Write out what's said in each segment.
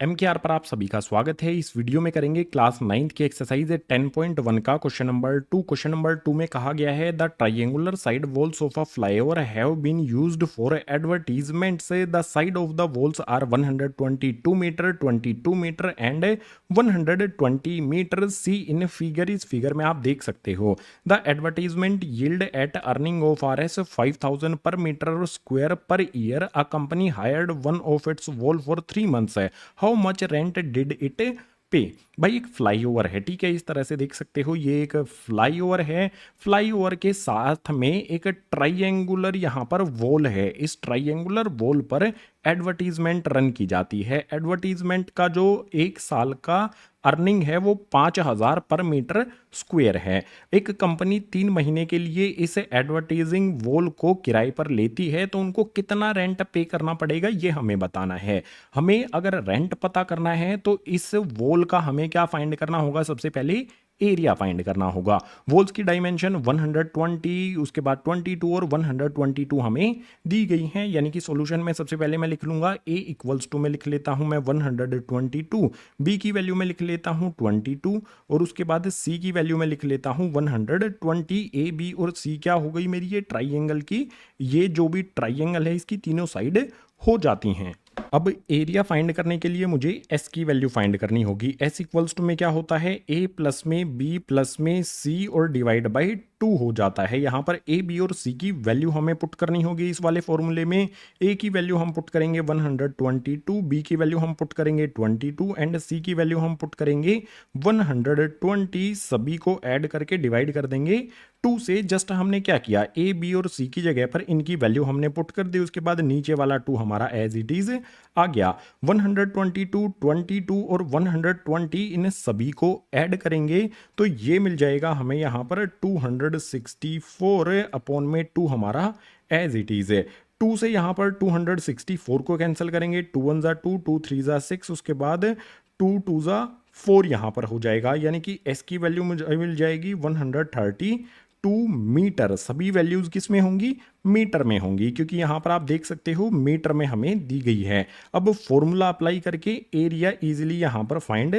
MKR पर आप सभी का स्वागत है। इस वीडियो में करेंगे क्लास 9th की एक्सरसाइज 10.1 का क्वेश्चन नंबर 2। क्वेश्चन नंबर 2 में कहा गया है the triangular side walls of a flyover have been used for advertisements. The side of the walls are 122 metre, 22 metre and 120 metre. See in figure. इस फिगर में आप देख सकते हो the advertisement yield at earning of RS 5000 per metre square per year. A company hired one of its wall for 3 months. How much rent did it pay. भाई एक flyover है, ठीक है, इस तरह से देख सकते हो ये एक फ्लाईओवर है। फ्लाईओवर के साथ में एक ट्राइंगुलर यहाँ पर वॉल है। इस ट्राइंगुलर वॉल पर एडवर्टीजमेंट रन की जाती है। एडवर्टीजमेंट का जो एक साल का अर्निंग है वो 5000 पर मीटर स्क्वायर है। एक कंपनी 3 महीने के लिए इस एडवर्टाइजिंग वॉल को किराए पर लेती है तो उनको कितना रेंट पे करना पड़ेगा ये हमें बताना है। हमें अगर रेंट पता करना है तो इस वॉल का हमें क्या फाइंड करना होगा, सबसे पहले एरिया फाइंड करना होगा। वॉल्स की डायमेंशन 120, उसके बाद 22 और 122 हमें दी गई हैं। यानी कि सॉल्यूशन में सबसे पहले मैं लिख लूंगा a इक्वल्स टू में लिख लेता हूं मैं 122, b की वैल्यू में लिख लेता हूं 22 और उसके बाद c की वैल्यू में लिख लेता हूं 120। a b और c क्या हो गई मेरी ये ट्राइंगल की, ये जो भी ट्राइंगल है इसकी तीनों साइड हो जाती हैं। अब एरिया फाइंड करने के लिए मुझे s की वैल्यू फाइंड करनी होगी। s इक्वल्स टू में क्या होता है, a प्लस में b प्लस में c और डिवाइड बाई 2 हो जाता है। यहाँ पर a b और c की वैल्यू हमें पुट करनी होगी इस वाले फॉर्मूले में। a की वैल्यू हम पुट करेंगे 122, b की वैल्यू हम पुट करेंगे 22 एंड c की वैल्यू हम पुट करेंगे 120। सभी को ऐड करके डिवाइड कर देंगे 2 से। जस्ट हमने क्या किया, a b और c की जगह पर इनकी वैल्यू हमने पुट कर दी, उसके बाद नीचे वाला 2 हमारा एज इट इज आ गया। 122, 22 और 120 इन सभी को ऐड करेंगे तो ये मिल जाएगा हमें यहाँ पर 264 अपॉन में 2 हमारा एज इट इज है। 2 से यहाँ पर 264 को कैंसिल करेंगे, 2 1 जा 2, 2 3 जा 6, उसके बाद 2 2 जा 4 यहाँ पर हो जाएगा। यानी कि s की वैल्यू मुझे मिल जाएगी 132 मीटर। सभी वैल्यूज किस में होंगी, मीटर में होंगी, क्योंकि यहां पर आप देख सकते हो मीटर में हमें दी गई है। अब फॉर्मूला अप्लाई करके एरिया इजीली यहां पर फाइंड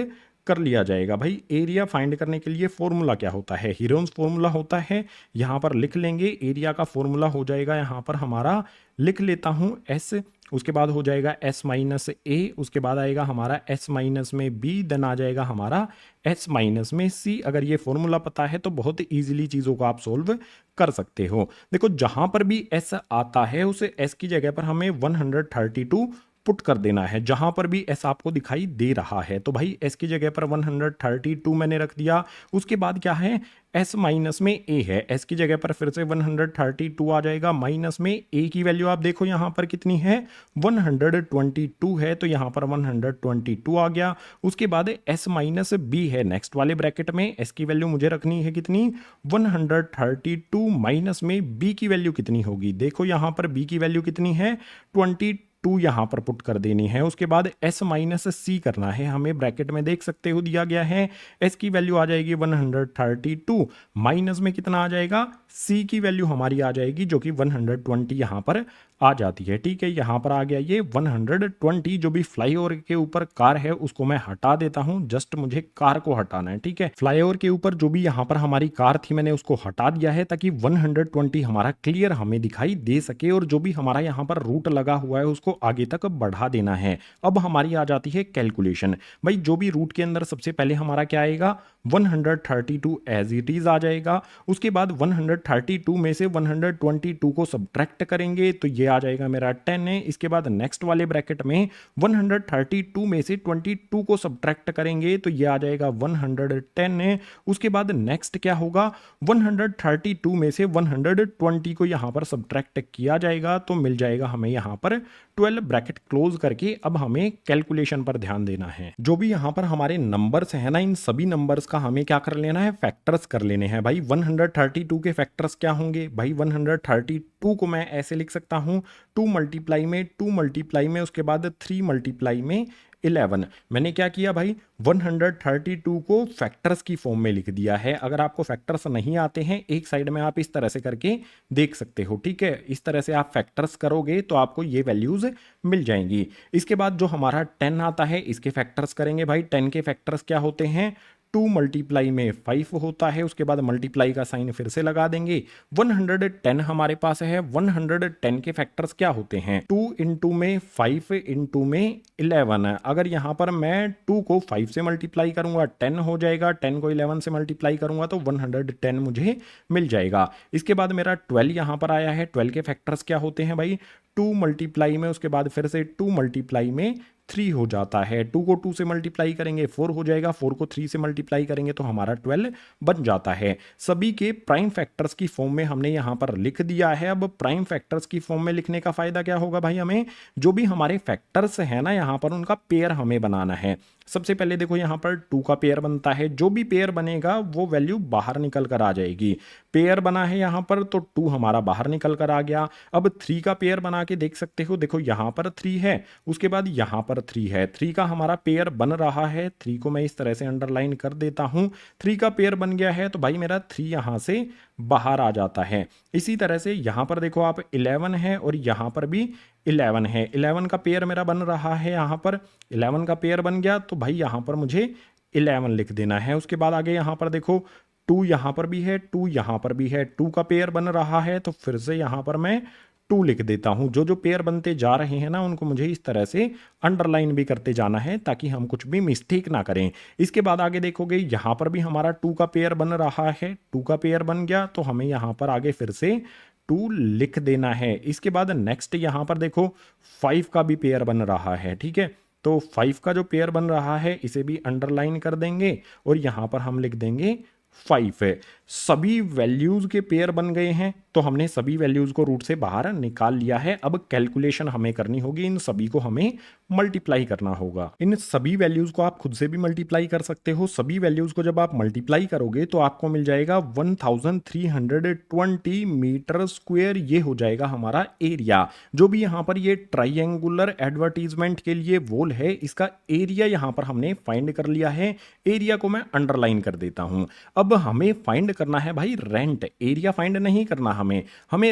कर लिया जाएगा। भाई एरिया फाइंड करने के लिए फॉर्मूला क्या होता है, हीरोन्स फॉर्मूला होता है। यहां पर लिख लेंगे, एरिया का फॉर्मूला हो जाएगा यहां पर हमारा, लिख लेता हूं एस, उसके बाद हो जाएगा s माइनस ए, उसके बाद आएगा हमारा s माइनस में b, देन आ जाएगा हमारा s माइनस में c। अगर ये फॉर्मूला पता है तो बहुत इजीली चीज़ों को आप सोल्व कर सकते हो। देखो जहां पर भी s आता है उसे s की जगह पर हमें 132 पुट कर देना है। जहां पर भी s आपको दिखाई दे रहा है तो भाई s की जगह पर 132 मैंने रख दिया। उसके बाद क्या है, s माइनस में a है, s की जगह पर फिर से 132 आ जाएगा। माइनस में a की वैल्यू आप देखो यहां पर कितनी है, 122 है, तो यहां पर 122 आ गया। उसके बाद s माइनस b है नेक्स्ट वाले ब्रैकेट में, s की वैल्यू मुझे रखनी है कितनी, 132 माइनस में b की वैल्यू कितनी होगी, देखो यहां पर b की वैल्यू कितनी है 22 यहां पर पुट कर देनी है। उसके बाद s माइनस सी करना है हमें, ब्रैकेट में देख सकते हो दिया गया है s की वैल्यू आ जाएगी 132, माइनस में कितना आ जाएगा, c की वैल्यू हमारी आ जाएगी जो कि 120 यहां पर आ जाती है। ठीक है, यहां पर आ गया ये 120। जो भी फ्लाईओवर के ऊपर कार है उसको मैं हटा देता हूं, जस्ट मुझे कार को हटाना है। ठीक है, फ्लाईओवर के ऊपर जो भी यहां पर हमारी कार थी मैंने उसको हटा दिया है ताकि 120 हमारा क्लियर हमें दिखाई दे सके, और जो भी हमारा यहां पर रूट लगा हुआ है उसको आगे तक बढ़ा देना है। अब हमारी आ जाती है कैलकुलेशन। भाई जो भी रूट के अंदर सबसे पहले हमारा क्या आएगा, 132 एज इट इज आ जाएगा। उसके बाद 132 में से 122 को सब्ट्रैक्ट करेंगे तो ये आ जाएगा मेरा 10 है। इसके बाद नेक्स्ट वाले ब्रैकेट में 132 में से 22 को सब्ट्रैक्ट करेंगे तो ये आ जाएगा 110 है। उसके बाद नेक्स्ट क्या होगा, 132 में से 120 को यहां पर सब्ट्रैक्ट किया जाएगा तो मिल जाएगा हमें यहां पर 12, ब्रैकेट क्लोज करके। अब हमें कैलकुलेशन पर ध्यान देना है। जो भी यहां पर हमारे नंबर्स है ना, इन सभी नंबर्स का हमें क्या कर लेना है, फैक्टर्स कर लेने हैं। भाई 132 के फैक्टर्स क्या होंगे, भाई 132 को मैं ऐसे लिख सकता हूं 2 मल्टीप्लाई में 2 मल्टीप्लाई में उसके बाद 3 मल्टीप्लाई में 11। मैंने क्या किया भाई, 132 को फैक्टर्स की फॉर्म में लिख दिया है। अगर आपको फैक्टर्स नहीं आते हैं, एक साइड में आप इस तरह से करके देख सकते हो, ठीक है। इस तरह से आप फैक्टर्स करोगे तो आपको ये वैल्यूज मिल जाएंगी। इसके बाद जो हमारा 10 आता है, इसके फैक्टर्स करेंगे भाई। 10 के फैक्टर्स क्या होते हैं, 2 मल्टीप्लाई में 5 होता है, उसके बाद मल्टीप्लाई का साइन फिर से लगा देंगे। 110 हमारे पास है, 110 के फैक्टर्स क्या होते हैं, 2 इंटू में 5 इंटू में 11 है। अगर यहाँ पर मैं 2 को 5 से मल्टीप्लाई करूंगा 10 हो जाएगा, 10 को 11 से मल्टीप्लाई करूंगा तो 110 मुझे मिल जाएगा। इसके बाद मेरा 12 यहाँ पर आया है, 12 के फैक्टर्स क्या होते हैं भाई, 2 मल्टीप्लाई में उसके बाद फिर से 2 मल्टीप्लाई में 3 हो जाता है। 2 को 2 से मल्टीप्लाई करेंगे 4 हो जाएगा, 4 को 3 से मल्टीप्लाई करेंगे तो हमारा 12 बन जाता है। सभी के प्राइम फैक्टर्स की फॉर्म में हमने यहाँ पर लिख दिया है। अब प्राइम फैक्टर्स की फॉर्म में लिखने का फायदा क्या होगा भाई, हमें जो भी हमारे फैक्टर्स है ना यहाँ पर उनका पेयर हमें बनाना है। सबसे पहले देखो यहाँ पर 2 का पेयर बनता है, जो भी पेयर बनेगा वो वैल्यू बाहर निकल कर आ जाएगी। पेयर बना है यहाँ पर तो 2 हमारा बाहर निकल कर आ गया। अब 3 का पेयर बना के देख सकते हो, देखो यहाँ पर 3 है, उसके बाद यहाँ पर 3 है, 3 का हमारा पेयर बन रहा है। 3 को मैं इस तरह से अंडरलाइन कर देता हूँ, 3 का पेयर बन गया है तो भाई मेरा 3 यहाँ से बाहर आ जाता है। इसी तरह से यहाँ पर देखो आप 11 है और यहाँ पर भी 11 है, 11 का पेयर मेरा बन रहा है, यहाँ पर 11 का पेयर बन गया तो भाई यहाँ पर मुझे 11 लिख देना है। उसके बाद आगे यहाँ पर देखो 2 यहाँ पर भी है, 2 यहाँ पर भी है, 2 का पेयर बन रहा है तो फिर से यहाँ पर मैं 2 लिख देता हूं। जो जो पेयर बनते जा रहे हैं ना उनको मुझे इस तरह से अंडरलाइन भी करते जाना है ताकि हम कुछ भी मिस्टेक ना करें। इसके बाद आगे देखोगे यहाँ पर भी हमारा 2 का पेयर बन रहा है, 2 का पेयर बन गया तो हमें यहाँ पर आगे फिर से 2 लिख देना है। इसके बाद नेक्स्ट यहाँ पर देखो 5 का भी पेयर बन रहा है, ठीक है। तो 5 का जो पेयर बन रहा है इसे भी अंडरलाइन कर देंगे और यहाँ पर हम लिख देंगे 5 है। सभी वैल्यूज के पेयर बन गए हैं तो हमने सभी वैल्यूज को रूट से बाहर निकाल लिया है। अब कैलकुलेशन हमें करनी होगी, इन सभी को हमें मल्टीप्लाई करना होगा। इन सभी वैल्यूज को आप खुद से भी मल्टीप्लाई कर सकते हो। सभी वैल्यूज को जब आप मल्टीप्लाई करोगे तो आपको मिल जाएगा 1320 मीटर स्क्वायर, ये हो जाएगा हमारा एरिया। जो भी यहाँ पर ये ट्राइंगुलर एडवर्टीजमेंट के लिए वॉल है, इसका एरिया यहाँ पर हमने फाइंड कर लिया है। एरिया को मैं अंडरलाइन कर देता हूं। अब हमें फाइंड करना है भाई रेंट, एरिया फाइंड नहीं करना, हमें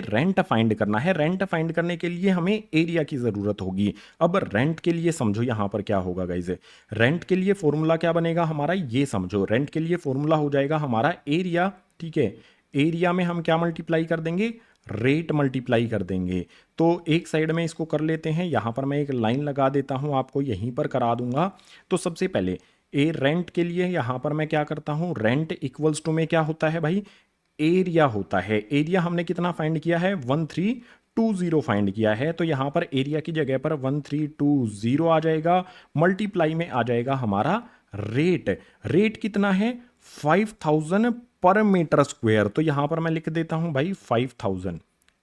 रेंट फाइंड करना है। रेंट फाइंड करने के लिए हमें एरिया की जरूरत होगी। अब रेंट के लिए समझो यहां पर क्या होगा गाइस, रेंट के लिए फॉर्मूला क्या बनेगा हमारा, ये समझो। रेंट के लिए फॉर्मूला हो जाएगा हमारा एरिया, ठीक है। एरिया में हम क्या मल्टीप्लाई कर देंगे, रेट मल्टीप्लाई कर देंगे। तो एक साइड में इसको कर लेते हैं, यहां पर मैं एक लाइन लगा देता हूं, आपको यहीं पर करा दूंगा। तो सबसे पहले रेंट के लिए यहां पर मैं क्या करता हूं, रेंट इक्वल्स टू में क्या होता है भाई, एरिया होता है। एरिया हमने कितना फाइंड किया है, 1320 फाइंड किया है। तो यहां पर एरिया की जगह पर 1320 आ जाएगा, मल्टीप्लाई में आ जाएगा हमारा रेट। रेट कितना है, 5000 पर मीटर स्क्वायर। तो यहां पर मैं लिख देता हूं भाई 5000,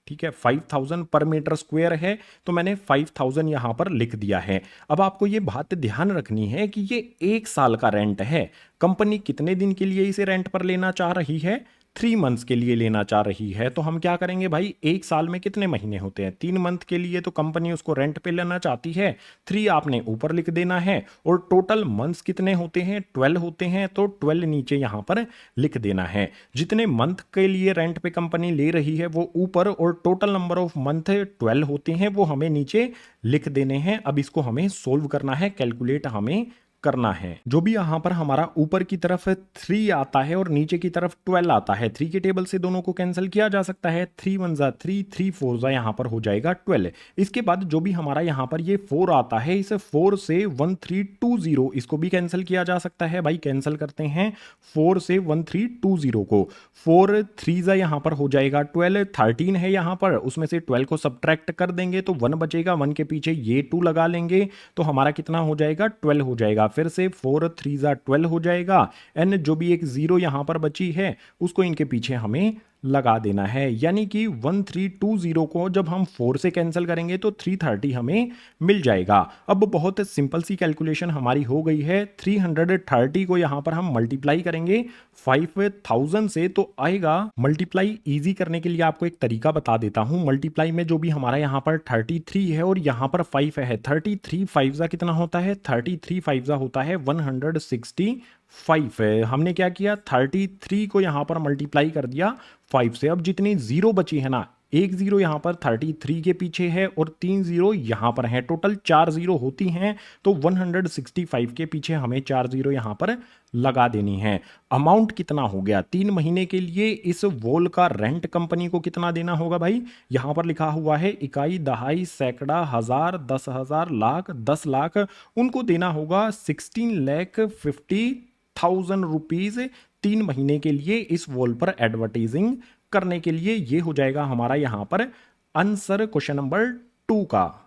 ठीक है। 5000 पर मीटर स्क्वायर है तो मैंने 5000 यहां पर लिख दिया है। अब आपको ये बात ध्यान रखनी है कि ये 1 साल का रेंट है। कंपनी कितने दिन के लिए इसे रेंट पर लेना चाह रही है, 3 मंथ्स के लिए लेना चाह रही है। तो हम क्या करेंगे भाई, 1 साल में कितने महीने होते हैं, 3 मंथ के लिए तो कंपनी उसको रेंट पे लेना चाहती है। 3 आपने ऊपर लिख देना है और टोटल मंथ्स कितने होते हैं, 12 होते हैं तो 12 नीचे यहां पर लिख देना है। जितने मंथ के लिए रेंट पे कंपनी ले रही है वो ऊपर और टोटल नंबर ऑफ मंथ 12 होते हैं वो हमें नीचे लिख देने हैं। अब इसको हमें सोल्व करना है, कैलकुलेट हमें करना है। जो भी यहां पर हमारा ऊपर की तरफ 3 आता है और नीचे की तरफ 12 आता है, 3 के टेबल से दोनों को कैंसिल किया जा सकता है। 3 1 जा 3, 3 4 जा यहां पर हो जाएगा 12। इसके बाद जो भी हमारा यहां पर ये 4 आता है, इस 4 से 1320 इसको भी कैंसिल किया जा सकता है। भाई कैंसिल करते हैं 4 से 1320 को। 4 3 जा यहां पर हो जाएगा 12, 13 है यहां पर, उसमें से 12 को सब्ट्रैक्ट कर देंगे तो 1 बचेगा, 1 के पीछे ये 2 लगा लेंगे तो हमारा कितना हो जाएगा, 12 हो जाएगा। फिर से 4 3 जा 12 हो जाएगा, एन जो भी एक 0 यहां पर बची है उसको इनके पीछे हमें लगा देना है। यानी कि 1320 को जब हम 4 से कैंसिल करेंगे तो 330 हमें मिल जाएगा। अब बहुत सिंपल सी कैलकुलेशन हमारी हो गई है। 330 को यहाँ पर हम मल्टीप्लाई करेंगे 5000 से तो आएगा। मल्टीप्लाई इजी करने के लिए आपको एक तरीका बता देता हूँ। मल्टीप्लाई में जो भी हमारा यहाँ पर 33 है और यहाँ पर 5 है, 33 5 कितना होता है, 33 5 होता है 165 है। हमने क्या किया, 33 को यहाँ पर मल्टीप्लाई कर दिया 5 से। अब जितनी जीरो बची है ना, एक जीरो यहाँ पर 33 के पीछे है और 3 जीरो यहाँ पर है, टोटल 4 जीरो होती हैं। तो 165 के पीछे हमें 4 जीरो यहाँ पर लगा देनी है। अमाउंट कितना हो गया 3 महीने के लिए, इस वॉल का रेंट कंपनी को कितना देना होगा भाई, यहाँ पर लिखा हुआ है इकाई, दहाई, सैकड़ा, हजार, 10,000, लाख, 10 लाख, उनको देना होगा 16,50,000 रुपीज 3 महीने के लिए इस वॉल पर एडवर्टाइजिंग करने के लिए। ये हो जाएगा हमारा यहाँ पर आंसर क्वेश्चन नंबर 2 का।